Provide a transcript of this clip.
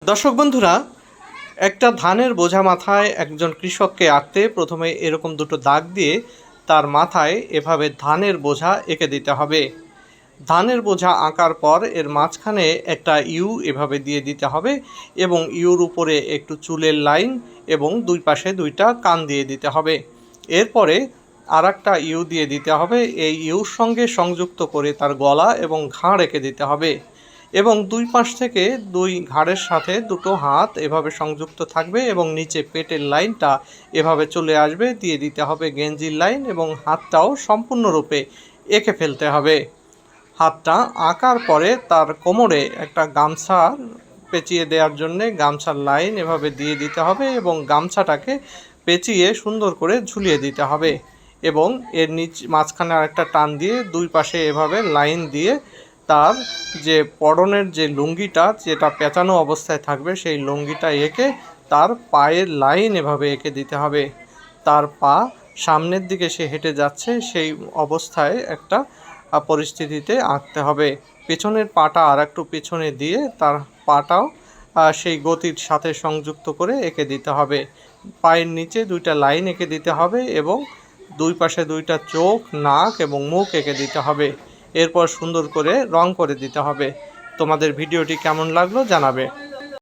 দর্শক বন্ধুরা, একটা ধানের বোঝা মাথায় একজন কৃষককে আঁকতে প্রথমে এরকম দুটো দাগ দিয়ে তার মাথায় এভাবে ধানের বোঝা এঁকে দিতে হবে। ধানের বোঝা আঁকার পর এর মাঝখানে একটা ইউ এভাবে দিয়ে দিতে হবে এবং ইউর উপরে একটু চুলের লাইন এবং দুই পাশে দুইটা কান দিয়ে দিতে হবে। এরপরে আর একটা ইউ দিয়ে দিতে হবে। এই ইউর সঙ্গে সংযুক্ত করে তার গলা এবং ঘাড় এঁকে দিতে হবে এবং দুই পাশ থেকে দুই ঘাড়ের সাথে দুটো হাত এভাবে সংযুক্ত থাকবে এবং নিচে পেটের লাইনটা এভাবে চলে আসবে, দিয়ে দিতে হবে গেঞ্জির লাইন এবং হাতটাও সম্পূর্ণরূপে এঁকে ফেলতে হবে। হাতটা আঁকার পরে তার কোমরে একটা গামছা পেঁচিয়ে দেওয়ার জন্যে গামছার লাইন এভাবে দিয়ে দিতে হবে এবং গামছাটাকে পেঁচিয়ে সুন্দর করে ঝুলিয়ে দিতে হবে এবং এর মাঝখানে আরেকটা টান দিয়ে দুই পাশে এভাবে লাইন দিয়ে তার যে পরনের যে লুঙ্গিটা যেটা পেঁচানো অবস্থায় থাকবে সেই লুঙ্গিটা এঁকে তার পায়ের লাইন এভাবে এঁকে দিতে হবে। তার পা সামনের দিকে সে হেঁটে যাচ্ছে সেই অবস্থায় একটা পরিস্থিতিতে আঁকতে হবে। পেছনের পাটা আর একটু পেছনে দিয়ে তার পাটাও সেই গতির সাথে সংযুক্ত করে এঁকে দিতে হবে। পায়ের নিচে দুইটা লাইন এঁকে দিতে হবে এবং দুই পাশে দুইটা চোখ, নাক এবং মুখ এঁকে দিতে হবে। এরপর সুন্দর করে রং করে দিতে হবে। তোমাদের ভিডিওটি কেমন লাগলো জানাবে।